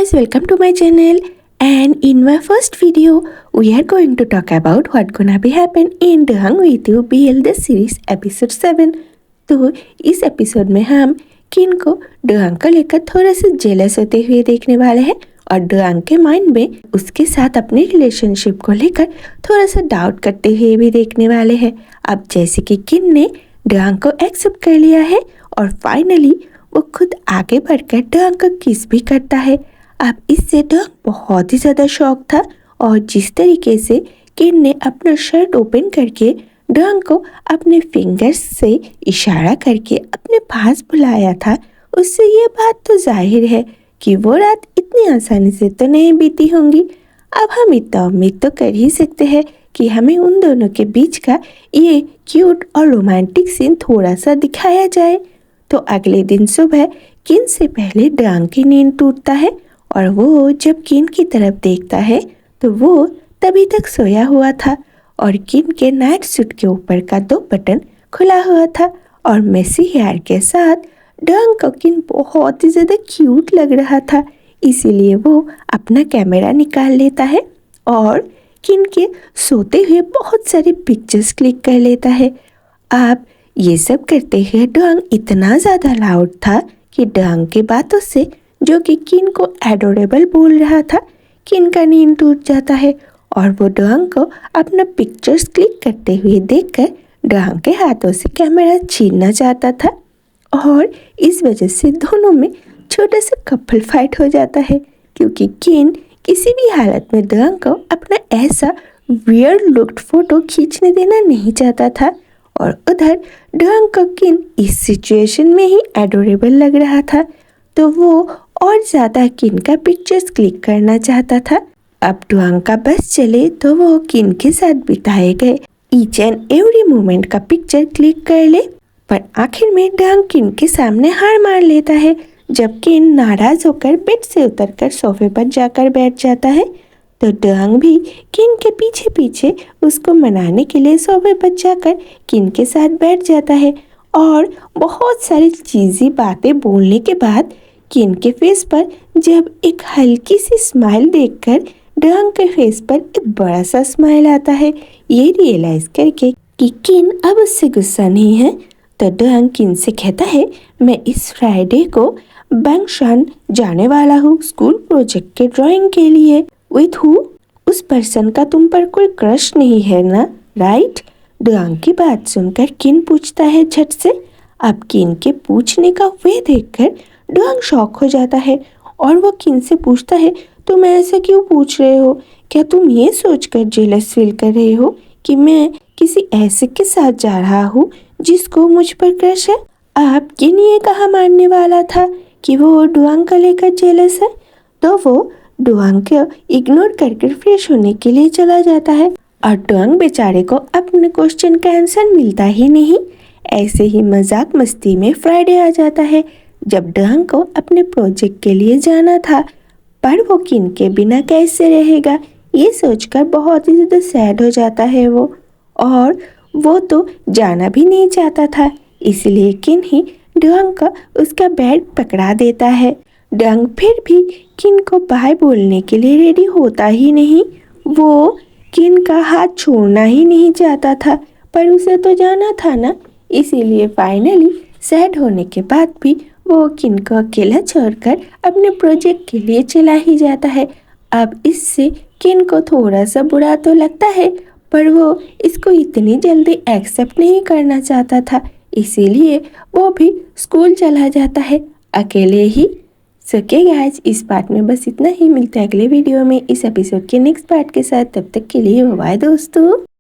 guys, welcome to my channel, and in my first video we are going to talk about what gonna be happen in The Hung With You BL the series episode 7। तो इस episode में हम किन को Duang को लेकर थोड़ा सा जेलस होते हुए देखने वाले हैं और डुआंग के माइंड में उसके साथ अपने रिलेशनशिप को लेकर थोड़ा सा डाउट करते हुए भी देखने वाले हैं। अब जैसे कि किन ने डुआंग को एक्सेप्ट कर लिया है और फाइनली वो खुद आगे बढ़कर डुआंग को किस भी करता है। अब इससे डुआंग बहुत ही ज़्यादा शॉक था और जिस तरीके से किन ने अपना शर्ट ओपन करके डुआंग को अपने फिंगर्स से इशारा करके अपने पास बुलाया था, उससे ये बात तो जाहिर है कि वो रात इतनी आसानी से तो नहीं बीती होंगी। अब हम इतना उम्मीद तो कर ही सकते हैं कि हमें उन दोनों के बीच का ये क्यूट और रोमांटिक सीन थोड़ा सा दिखाया जाए। तो अगले दिन सुबह किन से पहले डुआंग की नींद टूटता है और वो जब किन की तरफ देखता है तो वो तभी तक सोया हुआ था और किन के नाइट सूट के ऊपर का 2 बटन खुला हुआ था और मेसी हेयर के साथ डुआंग को किन बहुत ही ज़्यादा क्यूट लग रहा था। इसीलिए वो अपना कैमरा निकाल लेता है और किन के सोते हुए बहुत सारे पिक्चर्स क्लिक कर लेता है। अब ये सब करते हुए डुआंग इतना ज़्यादा लाउड था कि डुआंग की बातों से जो कि किन को एडोरेबल बोल रहा था, किन का नींद टूट जाता है और वो डुआंग को अपना पिक्चर्स क्लिक करते हुए देखकर डुआंग के हाथों से कैमरा छीनना चाहता था और इस वजह से दोनों में छोटा सा कपल फाइट हो जाता है क्योंकि किन किसी भी हालत में डुआंग को अपना ऐसा वियर्ड लुक्ड फोटो खींचने देना नहीं चाहता था और उधर डुआंग को किन इस सिचुएशन में ही एडोरेबल लग रहा था तो वो और ज़्यादा किन का पिक्चर्स क्लिक करना चाहता था। अब डुआंग का बस चले तो वो किन के साथ बिताए गए ईच एंड एवरी मोमेंट का पिक्चर क्लिक कर ले, पर आखिर में डुआंग किन के सामने हार मार लेता है जब किन नाराज होकर बेड से उतरकर सोफे पर जाकर बैठ जाता है तो डुआंग भी किन के पीछे पीछे उसको मनाने के लिए सोफे पर जाकर किन के साथ बैठ जाता है और बहुत सारी चीज़ी बातें बोलने के बाद किन के फेस पर जब एक हल्की सी स्माइल देखकर डुआंग के फेस पर एक बड़ा सा स्माइल आता है, ये रियलाइज करके कि किन अब उससे गुस्सा नहीं है तो डुआंग किन से कहता है मैं इस फ्राइडे को बैंगशान जाने वाला हूँ स्कूल प्रोजेक्ट के ड्राइंग के लिए। With who? उस पर्सन का तुम पर कोई क्रश नहीं है ना, राइट? डुआंग की बात सुनकर किन पूछता है झट से। अब किन के पूछने का वे देखकर डुआंग शॉक हो जाता है और वो किन से पूछता है तुम ऐसे क्यों पूछ रहे हो? क्या तुम ये सोचकर जेलस फील कर रहे हो कि मैं किसी ऐसे के साथ जा रहा हूँ जिसको मुझ पर क्रश है? अब किन ये कहा मानने वाला था कि वो डुआंग को लेकर जेलस है तो वो डुआंग को इग्नोर करके फ्रेश होने के लिए चला जाता है और डुआंग बेचारे को अपने क्वेश्चन का आंसर मिलता ही नहीं। ऐसे ही मजाक मस्ती में फ्राइडे आ जाता है जब डुआंग को अपने प्रोजेक्ट के लिए जाना था, पर वो किन के बिना कैसे रहेगा ये सोचकर बहुत ही ज़्यादा सैड हो जाता है वो, और वो तो जाना भी नहीं चाहता था। इसलिए किन ही डुआंग को उसका बैग पकड़ा देता है। डुआंग फिर भी किन को बाय बोलने के लिए रेडी होता ही नहीं, वो किन का हाथ छोड़ना ही नहीं चाहता था, पर उसे तो जाना था ना। इसीलिए फाइनली सैड होने के बाद भी वो किन को अकेला छोड़कर अपने प्रोजेक्ट के लिए चला ही जाता है। अब इससे किन को थोड़ा सा बुरा तो लगता है पर वो इसको इतनी जल्दी एक्सेप्ट नहीं करना चाहता था, इसीलिए वो भी स्कूल चला जाता है अकेले ही। सके गाइस, इस पार्ट में बस इतना ही। मिलते हैं अगले वीडियो में इस एपिसोड के नेक्स्ट पार्ट के साथ। तब तक के लिए बाय दोस्तों।